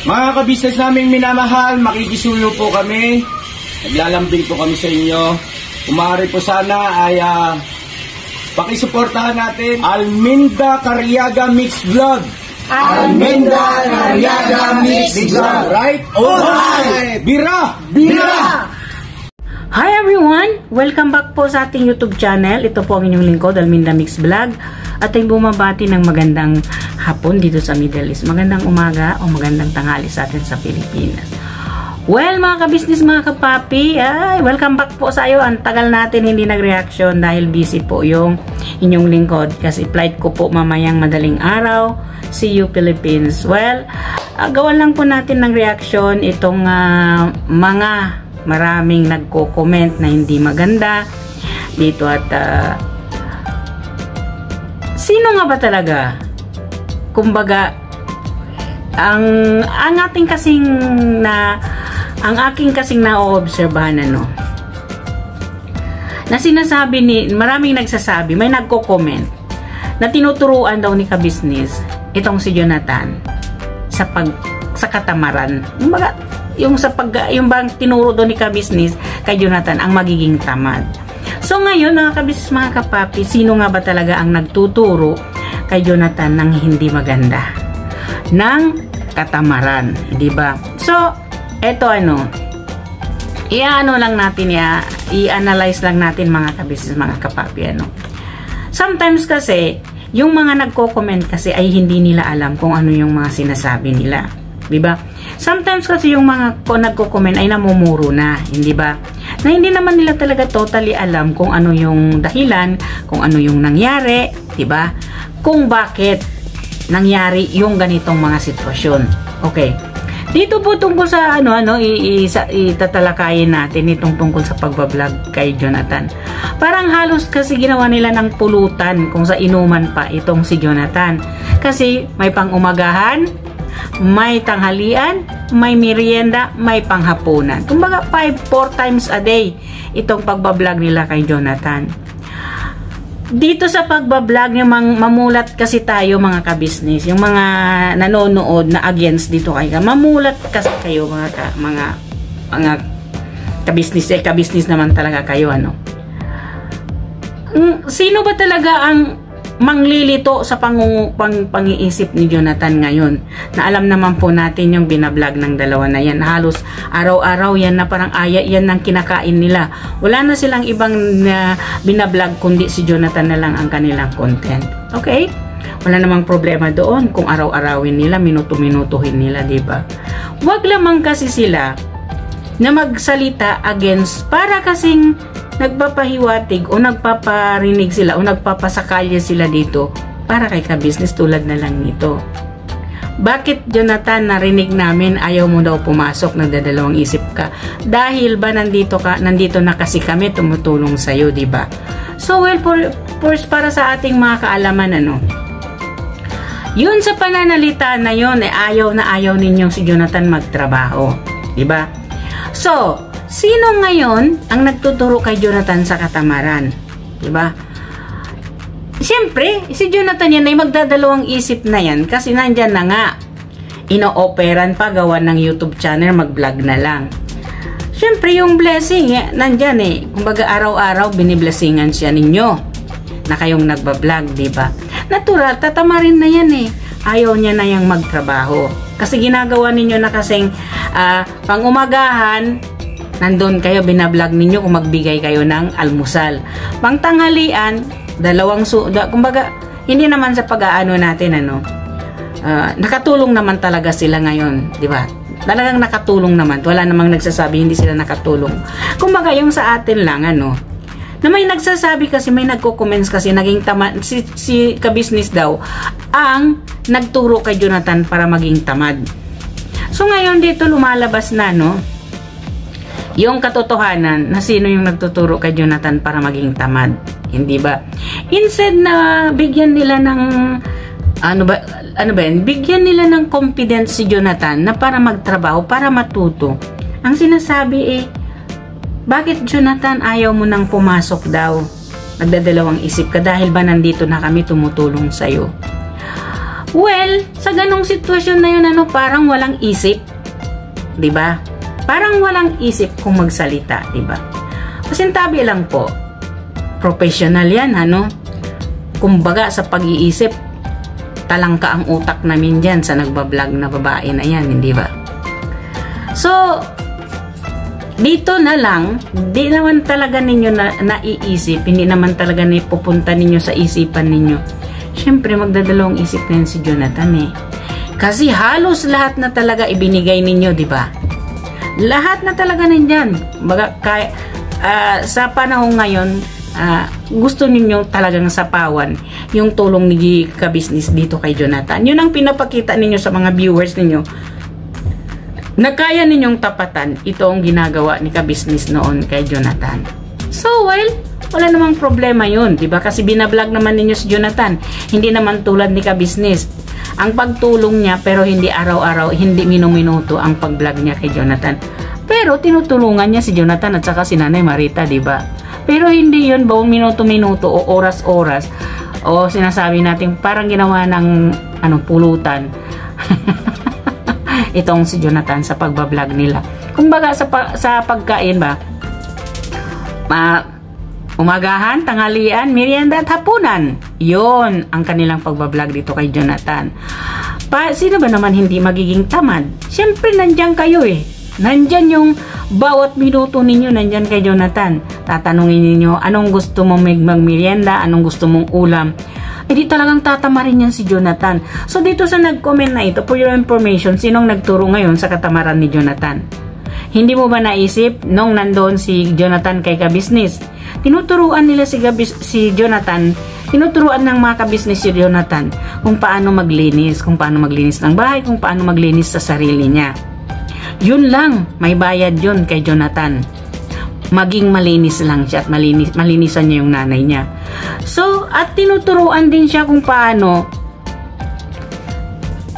Mga kabisnes naming minamahal, makikisuyo po kami. Naglalambing po kami sa inyo. Kung maaari po sana ay pakisuportahan natin Alminda Cariaga Mix Vlog. Alminda Cariaga Mix Vlog. Right? Alright! Bira! Bira! Hi everyone! Welcome back po sa ating YouTube channel. Ito po ang inyong lingkod, Alminda Mix Vlog. At ay bumabati ng magandang hapon dito sa Middle East. Magandang umaga o magandang tanghali sa atin sa Pilipinas. Well, mga kabisnes, mga kapapi, welcome back po sa iyo. Ang tagal natin hindi nag-reaction dahil busy po yung inyong lingkod. Kasi flight ko po mamayang madaling araw. See you Philippines. Well, gawan lang po natin ng reaction itong mga maraming nagko-comment na hindi maganda dito at sino nga ba talaga? Kumbaga, ang ating kasing ang aking kasing na-oobserbahan na sinasabi maraming nagsasabi, may nagko-comment na tinuturuan daw ni kabisnes itong si Jonathan sa katamaran. Kumbaga, yung bang tinuro doon ni kabisnes kay Jonathan ang magiging tamad. So ngayon, mga kabisnes, mga kapapi, sino nga ba talaga ang nagtuturo kay Jonathan ng hindi maganda? Ng katamaran, di ba? So, eto i-ano lang natin, i-analyze lang natin, mga kabisnes, mga kapapi, Sometimes kasi, yung mga nagko-comment kasi ay hindi nila alam kung ano yung mga sinasabi nila. Diba? Sometimes kasi yung mga nagko-comment ay namumuro na, hindi ba? Na hindi naman nila talaga totally alam kung ano yung dahilan, kung ano yung nangyari, diba? Kung bakit nangyari yung ganitong mga sitwasyon. Okay. Dito po tungkol sa itatalakayin natin itong tungkol sa pagbablog kay Jonathan. Parang halos kasi ginawa nila ng pulutan kung sa inuman pa itong si Jonathan. Kasi may pang-umagahan, may tanghalian, may merienda, may panghapunan. Kumbaga 4 times a day itong pagbablog nila kay Jonathan. Dito sa pagbablog niya, mamulat kasi tayo, mga kabisnes, yung mga nanonood na against dito kay mamulat kasi kayo, mga kabisnes naman talaga kayo, Sino ba talaga ang manglilito sa pang-iisip ni Jonathan ngayon? Na alam naman po natin yung binablog ng dalawa na yan. Halos araw-araw yan na parang yan ng kinakain nila. Wala na silang ibang binablog kundi si Jonathan na lang ang kanilang content. Okay? Wala namang problema doon kung araw-arawin nila, minuto-minutuhin nila, diba? Wag lamang kasi sila na magsalita against para kasing nagpapahiwatig o nagpaparinig sila o nagpapasakalya sila dito para kay kabisnes tulad na lang nito. Bakit, Jonathan, narinig namin ayaw mo daw pumasok, nagdadalawang isip ka? Dahil ba nandito na kasi kami tumutulong sa'yo, diba? So, well, para sa ating mga kaalaman, yun sa pananalita na yun, ayaw na ayaw ninyong si Jonathan magtrabaho, diba? So, sino ngayon ang nagtuturo kay Jonathan sa katamaran? Diba? Siyempre, si Jonathan yan ay magdadalawang isip na yan kasi nandyan na nga. Ino-operan pa, gawa ng YouTube channel, mag-vlog na lang. Siyempre, yung blessing, nandyan Kumbaga, araw-araw, biniblessingan siya ninyo na kayong nagbablog, diba? Natural, tatamarin na yan Ayaw niya na yung magtrabaho. Kasi ginagawa ninyo na kasing pang-umagahan, nandun kayo, binablog ninyo kung magbigay kayo ng almusal. Pangtanghalian, kumbaga, hindi naman sa pag-aano natin, nakatulong naman talaga sila ngayon, di ba? Talagang nakatulong naman. Wala namang nagsasabi hindi sila nakatulong. Kumbaga, yung sa atin lang, na may nagsasabi kasi, may nagko-comments kasi, naging tamad, si kabisnes daw, ang nagturo kay Jonathan para maging tamad. So, ngayon dito lumalabas na, yung katotohanan na sino yung nagtuturo kay Jonathan para maging tamad. Hindi ba? Instead na bigyan nila ng bigyan nila ng confidence si Jonathan na para magtrabaho, para matuto. Ang sinasabi bakit, Jonathan, ayaw mo nang pumasok daw? Nagdadalawang isip ka dahil ba nandito na kami tumutulong sa'yo? Well, sa ganong sitwasyon na yun, parang walang isip. Diba? Parang walang isip kung magsalita, diba? Pasintabi lang po. Professional yan, Kumbaga, sa pag-iisip, talangka ang utak namin dyan sa nagbablog na babae na yan, hindi ba? So, dito na lang, di naman talaga ninyo naiisip, hindi naman talaga pupunta ninyo sa isipan ninyo. Siyempre, magdadalawang isip na yun si Jonathan Kasi halos lahat na talaga ibinigay ninyo, di ba? Lahat na talaga nandyan. Sa panahon ngayon, gusto ninyo talagang sapawan yung tulong ni Ka-Business dito kay Jonathan. Yun ang pinapakita ninyo sa mga viewers ninyo na kaya ninyong tapatan itong ginagawa ni Ka-Business noon kay Jonathan. So, well, wala namang problema yun, diba? Kasi binablog naman ninyo si Jonathan. Hindi naman tulad ni Ka-Business. Ang pagtulong niya, pero hindi araw-araw, hindi minuminuto ang pag-vlog niya kay Jonathan. Pero tinutulungan niya si Jonathan at saka si Nanay Marita, diba? Pero hindi yun buong minuto-minuto o oras-oras o sinasabi natin parang ginawa ng pulutan itong si Jonathan sa pagbablog nila. Kumbaga sa pagkain ba, umagahan, tanghalian, merienda at hapunan. Yun ang kanilang pagbablog dito kay Jonathan. Sino ba naman hindi magiging tamad? Siyempre nandyan kayo Nandyan yung bawat minuto ninyo, nandyan kay Jonathan. Tatanungin ninyo, anong gusto mong magmerienda, anong gusto mong ulam. Di talagang tatamarin yan si Jonathan. So dito sa nag-comment na ito, for your information, sinong nagturo ngayon sa katamaran ni Jonathan? Hindi mo ba naisip nung nandoon si Jonathan kay Ka-Business? Tinuturuan nila si Jonathan, tinuturuan ng mga Ka-Business si Jonathan kung paano maglinis, ng bahay, kung paano maglinis sa sarili niya. Yun lang, may bayad yun kay Jonathan. Maging malinis lang siya at malinisan niya yung nanay niya. So, at tinuturuan din siya kung paano,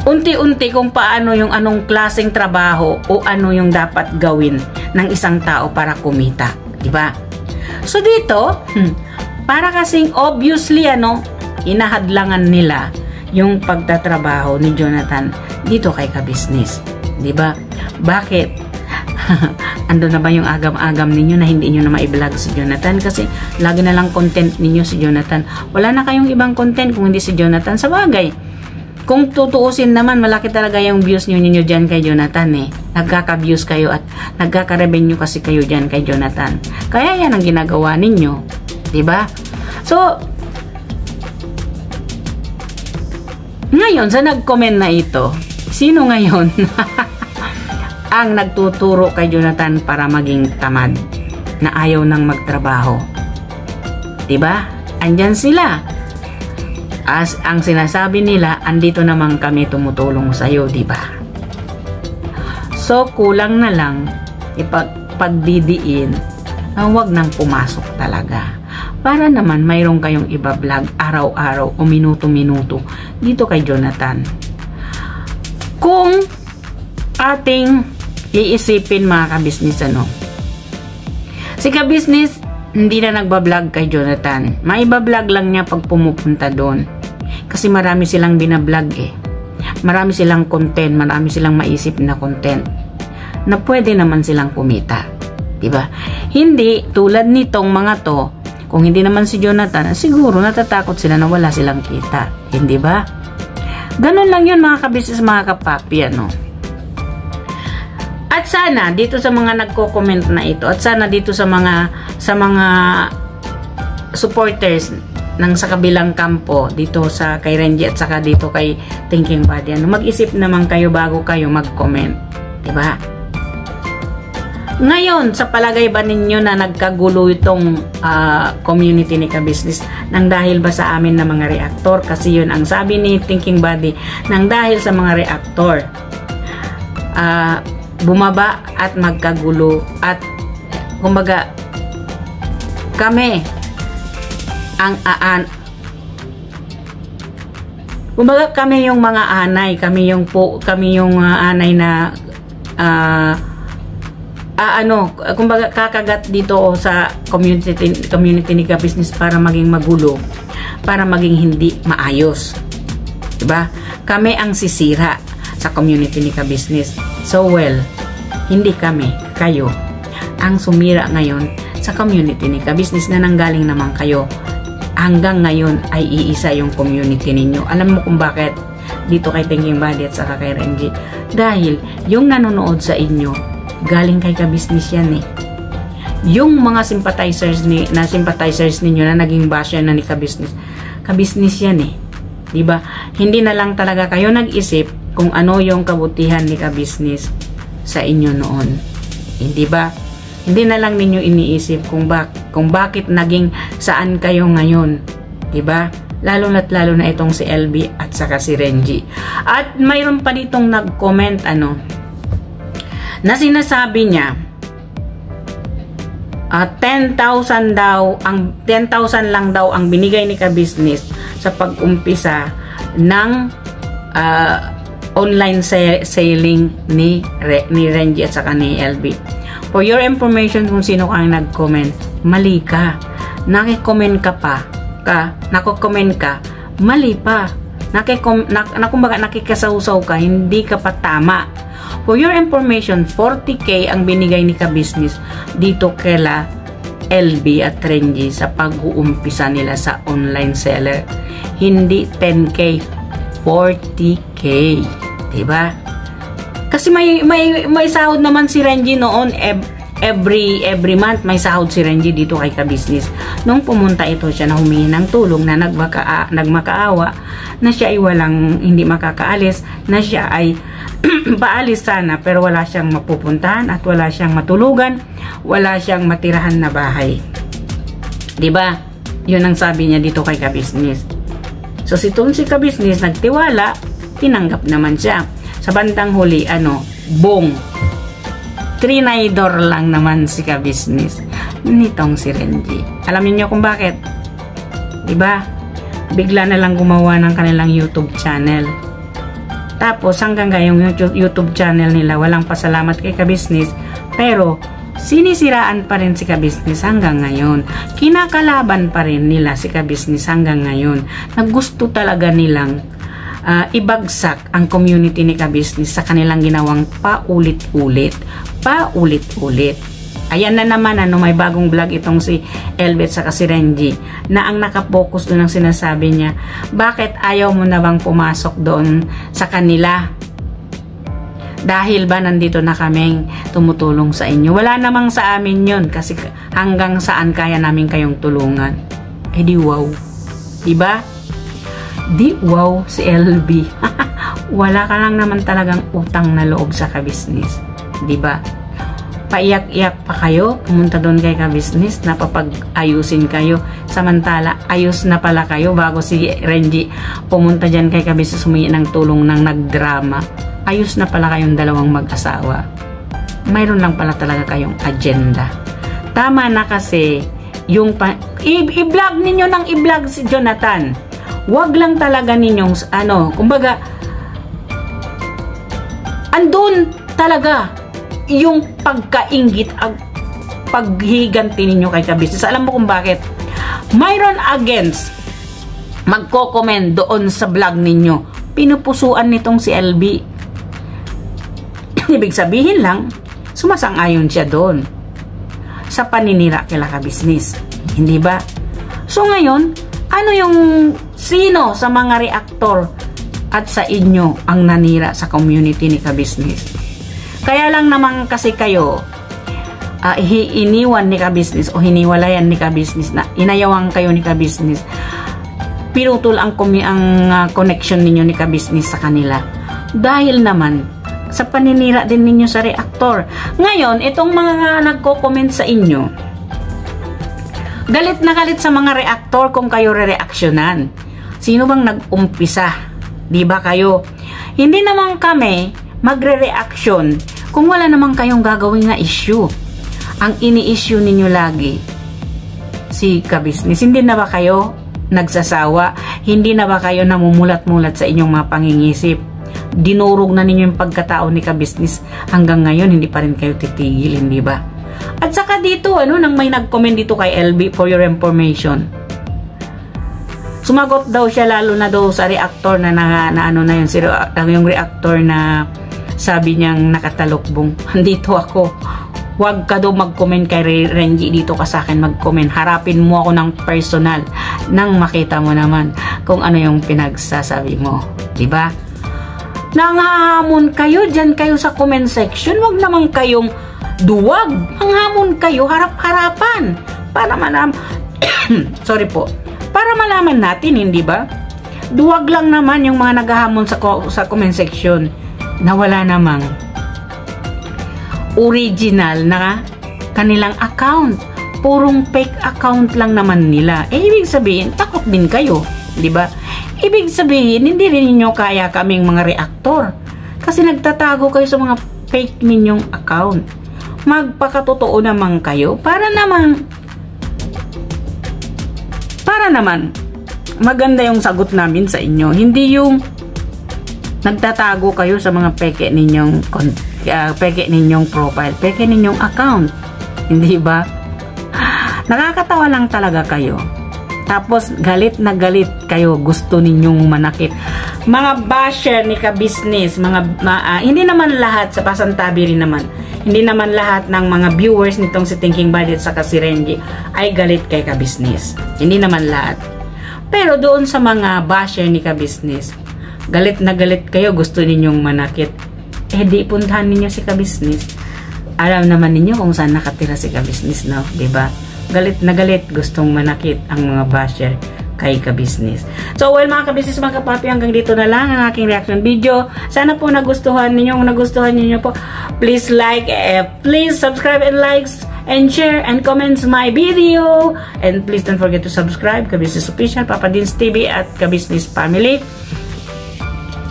unti-unti kung paano yung anong klaseng trabaho o ano yung dapat gawin ng isang tao para kumita. Diba? So, dito, para kasing obviously, inahadlangan nila yung pagtatrabaho ni Jonathan dito kay Ka-Business. Diba? Bakit? Ando na ba yung agam-agam ninyo na hindi nyo na ma-vlog si Jonathan? Kasi lagi na lang content ninyo si Jonathan. Wala na kayong ibang content kung hindi si Jonathan. Sa bagay, kung tutuusin naman, malaki talaga yung views ninyo dyan kay Jonathan Nagkaka-views kayo at nagkaka-revenue kasi kayo dyan kay Jonathan. Kaya yan ang ginagawa ninyo. Diba? So, ngayon, sa nag-comment na ito, sino ngayon ang nagtuturo kay Jonathan para maging tamad na ayaw nang magtrabaho? Diba? Andyan sila. As ang sinasabi nila, andito naman kami tumutulong sa iyo, diba? So, kulang na lang ipagdidiin na huwag nang pumasok talaga. Para naman mayroon kayong iba-vlog araw-araw o minuto-minuto dito kay Jonathan. Kung ating iisipin mga Ka-Business, si Ka-Business hindi na nagbablog kay Jonathan. Maiba-vlog lang niya pag pumupunta doon. Kasi marami silang binablog Marami silang content, marami silang maisip na content na pwede naman silang kumita. Diba? Hindi tulad nitong mga to, kung hindi naman si Jonathan, siguro natatakot sila na wala silang kita. Hindi ba? Ganun lang yun mga Ka-Business, mga kapapi, At sana dito sa mga nagko-comment na ito, at sana dito sa mga supporters ng sa kabilang kampo, dito sa kay Renji at saka dito kay Thinking Body, mag-isip naman kayo bago kayo mag-comment, 'di ba? Ngayon, sa palagay ba ninyo na nagkagulo itong community ni Ka-Business nang dahil ba sa amin na mga reactor? Kasi yun ang sabi ni Thinking Body, nang dahil sa mga reactor bumaba at magkagulo at kumbaga kami kumbaga kami yung mga anay, kami yung anay na kumbaga kakagat dito sa community ni Ka-Business para maging magulo, para maging hindi maayos. Diba? Kami ang sisira sa community ni ka-business. So well, hindi kami, kayo, ang sumira ngayon sa community ni ka-business na nanggaling naman kayo. Hanggang ngayon ay iisa yung community ninyo. Alam mo kung bakit? Dito kay Thinking Buddy at saka kay Renji. Dahil yung nanonood sa inyo, galing kay ka-business yan eh. Yung mga sympathizers ninyo na naging basya na ni ka-business yan eh. Diba? Hindi na lang talaga kayo nag-isip kung ano yung kabutihan ni ka-business sa inyo noon. Hindi ba? Hindi na lang ninyo iniisip kung bakit naging saan kayo ngayon. Diba? Lalo na itong si LB at saka si Renji. At mayroon pa ditong nag-comment na sinasabi niya 10,000 lang daw ang binigay ni ka-business sa pag-umpisa ng online selling ni Renji at saka ni LB. For your information, kung sino kang nag-comment, mali ka. Nakikoment ka, mali pa. Kumbaga nakikasawsaw ka, hindi ka pa tama. For your information, 40K ang binigay ni ka-business dito kila LB at Renji sa pag-uumpisa nila sa online seller. Hindi 10K, 40K. Diba? Kasi may sahod naman si Renji noon every month may sahod si Renji dito kay ka-business. Nung pumunta ito siya na humingi ng tulong na nagmakaawa na siya ay hindi makakaalis, na siya ay paalis sana pero wala siyang mapupuntahan at wala siyang matulugan, wala siyang matirahan na bahay. 'Di ba? 'Yun ang sabi niya dito kay ka-business. So si ka-business nagtiwala, tinanggap naman siya. Sa bandang huli, bong. Trinidor lang naman si ka-business nitong si Renji. Alam niyo kung bakit? 'Di ba? Bigla na lang gumawa ng kanilang YouTube channel. Tapos hanggang ngayong YouTube channel nila walang pasalamat kay ka-business, pero sinisiraan pa rin si ka-business hanggang ngayon. Kinakalaban pa rin nila si ka-business hanggang ngayon. Naggusto talaga nilang ibagsak ang community ni ka-business sa kanilang ginawang paulit-ulit. Ayan na naman, may bagong vlog itong si Elbet sa si Renji na ang nakapokus doon ang sinasabi niya, bakit ayaw mo na bang pumasok doon sa kanila? Dahil ba nandito na kaming tumutulong sa inyo? Wala namang sa amin yun kasi hanggang saan kaya namin kayong tulungan. Eh di wow. Diba? Di wow si LB. Wala ka lang naman talagang utang na loob sa ka-business. Diba? Paiyak-iyak pa kayo, pumunta doon kay ka-business, napapag-ayusin kayo. Samantala, ayos na pala kayo bago si Renji pumunta dyan kay ka-business, humingi ng tulong ng nagdrama. Ayos na pala kayong dalawang mag-asawa. Mayroon lang pala talaga kayong agenda. Tama na kasi, yung i-vlog ninyo ng i-vlog si Jonathan. Wag lang talaga ninyong, kumbaga, andun talaga yung pagkaingit at paghiganti ninyo kay ka-business. Alam mo kung bakit? Mayroon against magko-comment doon sa vlog ninyo. Pinupusuan nitong si LB. Ibig sabihin lang, sumasang-ayon siya doon sa paninira kila ka-business. Hindi ba? So ngayon, sino sa mga reactor at sa inyo ang nanira sa community ni ka-business? Kaya lang naman kasi kayo iniwan ni ka-business o hiniwalayan ni ka-business na inayawang kayo ni ka-business. Pinutol ang connection ninyo ni ka-business sa kanila. Dahil naman sa paninira din ninyo sa reactor. Ngayon, itong mga nagko-comment sa inyo, galit na galit sa mga reactor kung kayo re-reactionan. Sino bang nag-umpisa? Di ba kayo? Hindi naman kami magre-reaction kung wala naman kayong gagawin na issue. Ang ini-issue ninyo lagi si ka-business. Hindi na ba kayo nagsasawa? Hindi na ba kayo namumulat-mulat sa inyong mga pangingisip? Dinurog na ninyo yung pagkatao ni ka-business hanggang ngayon, hindi pa rin kayo titigil, hindi ba? At saka dito, nang may nag-comment dito kay LB, for your information, Sumagot daw siya lalo na daw sa reactor na ano na yun, yung reactor na sabi niyang nakatalukbong. Andito ako. Huwag ka daw mag-comment kay Renji, dito ka sa akin mag-comment. Harapin mo ako ng personal nang makita mo naman kung ano yung pinagsasabi mo. Diba? Nanghahamon kayo, dyan kayo sa comment section. Huwag naman kayong duwag. Manghamon kayo, harap-harapan. Para malaman, sorry po, para malaman natin, hindi ba? Duwag lang naman yung mga naghahamon sa comment section na wala namang original na kanilang account. Purong fake account lang naman nila. Ibig sabihin, takot din kayo. Diba? Ibig sabihin, hindi rin ninyo kaya kaming mga reactor. Kasi nagtatago kayo sa mga fake ninyong account. Magpakatotoo naman kayo para naman maganda yung sagot namin sa inyo. Hindi yung nagtatago kayo sa mga peke ninyong profile, peke ninyong account. Hindi ba? Nakakatawa lang talaga kayo. Tapos galit na galit kayo, gusto ninyong manakit. Mga basher ni ka-business, hindi naman lahat, sa pasantabi rin naman, hindi naman lahat ng mga viewers nitong si Thinking Budget sa si Renji ay galit kay ka-business. Hindi naman lahat. Pero doon sa mga basher ni ka-business, galit na galit kayo, gusto ninyong manakit. Di puntahan ninyo si ka-business. Alam naman ninyo kung saan nakatira si ka-business, no? Diba? Galit na galit, gustong manakit ang mga basher kay ka-business. So, well, mga ka-business, mga kapapi, hanggang dito na lang ang aking reaction video. Sana po nagustuhan ninyo. Kung nagustuhan ninyo po, please like, please subscribe and likes and share and comments my video. And please don't forget to subscribe, Ka-Business Official, Papa Dins TV at Ka-Business Family.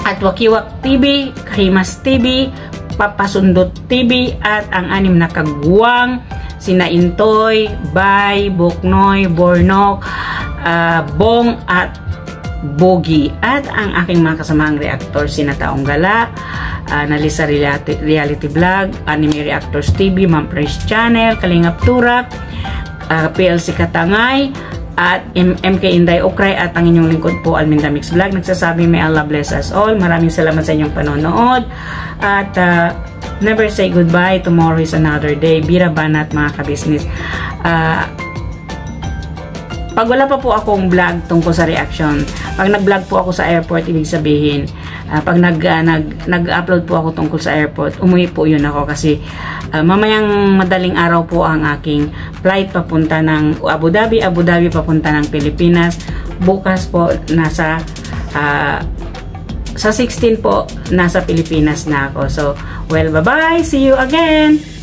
At Wakiwak TV, Kahimas TV, Papasundot TV, at ang 6 na kagwang, sina Intoy, Bay, Buknoy, Bornok, Bong at Bogi, at ang aking mga kasamahang reactor, sina Taong Gala, Nalisa Reality Vlog, Anime Reactors TV, Ma'am Fresh Channel, Kalingap Turak, PLC Katangay, at MK Inday Okray, at ang inyong lingkod po, Alminda Mix Vlog. Nagsasabi, may Allah bless us all. Maraming salamat sa inyong panonood, at never say goodbye. Tomorrow is another day. Bira banat, mga ka-business. Pag wala pa po akong vlog tungkol sa reaction, pag nag-vlog po ako sa airport, ibig sabihin, pag nag-upload po ako tungkol sa airport, umuwi po yun ako kasi mamayang madaling araw po ang aking flight papunta ng Abu Dhabi papunta ng Pilipinas. Bukas po nasa sa 16 po nasa Pilipinas na ako. So, well, bye-bye. See you again.